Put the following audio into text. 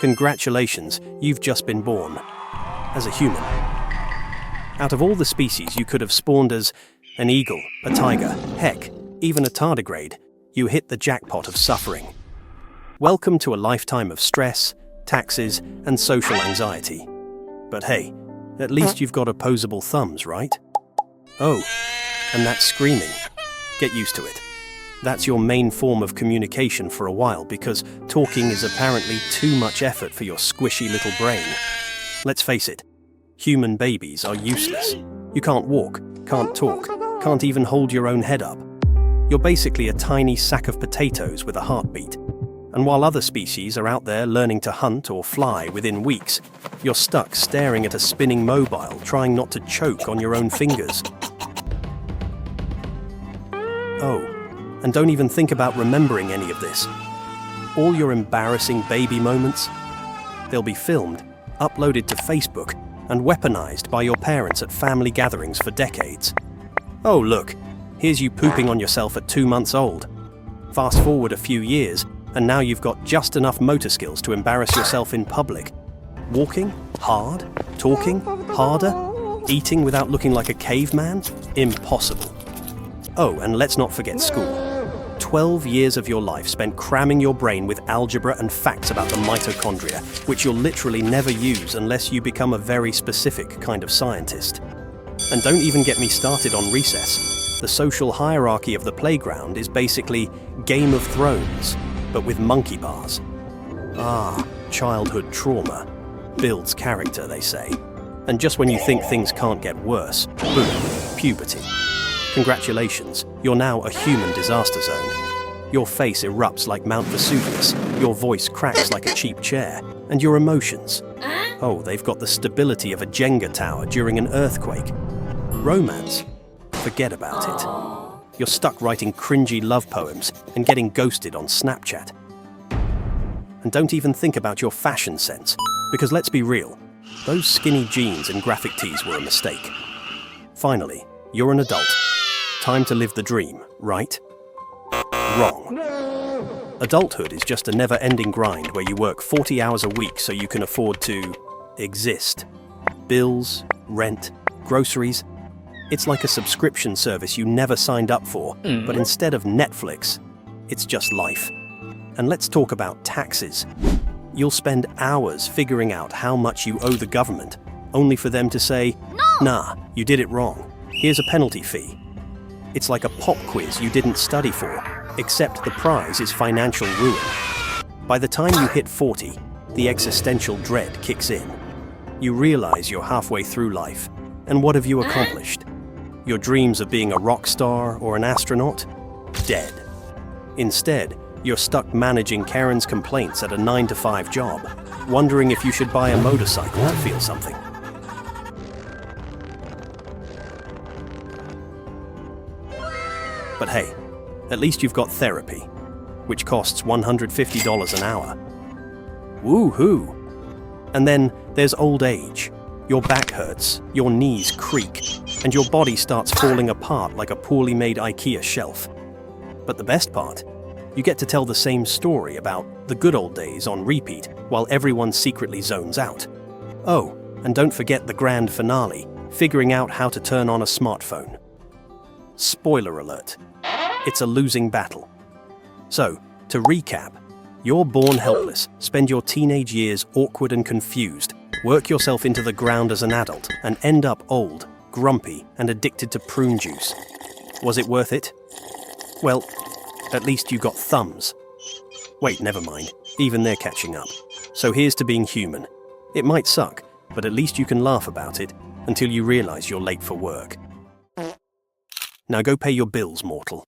Congratulations, you've just been born. As a human. Out of all the species you could have spawned as an eagle, a tiger, heck, even a tardigrade, you hit the jackpot of suffering. Welcome to a lifetime of stress, taxes, and social anxiety. But hey, at least you've got opposable thumbs, right? Oh, and that's screaming. Get used to it. That's your main form of communication for a while because talking is apparently too much effort for your squishy little brain. Let's face it, human babies are useless. You can't walk, can't talk, can't even hold your own head up. You're basically a tiny sack of potatoes with a heartbeat. And while other species are out there learning to hunt or fly within weeks, you're stuck staring at a spinning mobile, trying not to choke on your own fingers. Oh, and don't even think about remembering any of this. All your embarrassing baby moments, they'll be filmed, uploaded to Facebook, and weaponized by your parents at family gatherings for decades. Oh look, here's you pooping on yourself at 2 months old. Fast forward a few years, and now you've got just enough motor skills to embarrass yourself in public. Walking? Hard? Talking? Harder? Eating without looking like a caveman? Impossible. Oh, and let's not forget school. 12 years of your life spent cramming your brain with algebra and facts about the mitochondria, which you'll literally never use unless you become a very specific kind of scientist. And don't even get me started on recess. The social hierarchy of the playground is basically Game of Thrones, but with monkey bars. Ah, childhood trauma. Builds character, they say. And just when you think things can't get worse, boom, puberty. Congratulations, you're now a human disaster zone. Your face erupts like Mount Vesuvius, your voice cracks like a cheap chair, and your emotions. Oh, they've got the stability of a Jenga tower during an earthquake. Romance? Forget about it. You're stuck writing cringy love poems and getting ghosted on Snapchat. And don't even think about your fashion sense, because let's be real, those skinny jeans and graphic tees were a mistake. Finally, you're an adult. Time to live the dream, right? Wrong. Adulthood is just a never-ending grind where you work 40 hours a week so you can afford to exist. Bills, rent, groceries. It's like a subscription service you never signed up for, but instead of Netflix, it's just life. And let's talk about taxes. You'll spend hours figuring out how much you owe the government, only for them to say, "Nah, you did it wrong. Here's a penalty fee." It's like a pop quiz you didn't study for, except the prize is financial ruin. By the time you hit 40, the existential dread kicks in. You realize you're halfway through life, and what have you accomplished? Your dreams of being a rock star or an astronaut? Dead. Instead, you're stuck managing Karen's complaints at a 9-to-5 job, wondering if you should buy a motorcycle to feel something. But hey, at least you've got therapy, which costs $150 an hour. Woo-hoo! And then there's old age. Your back hurts, your knees creak, and your body starts falling apart like a poorly made IKEA shelf. But the best part, you get to tell the same story about the good old days on repeat while everyone secretly zones out. Oh, and don't forget the grand finale, figuring out how to turn on a smartphone. Spoiler alert. It's a losing battle. So, to recap, you're born helpless, spend your teenage years awkward and confused, work yourself into the ground as an adult, and end up old, grumpy, and addicted to prune juice. Was it worth it? Well, at least you got thumbs. Wait, never mind. Even they're catching up. So here's to being human. It might suck, but at least you can laugh about it until you realize you're late for work. Now go pay your bills, mortal.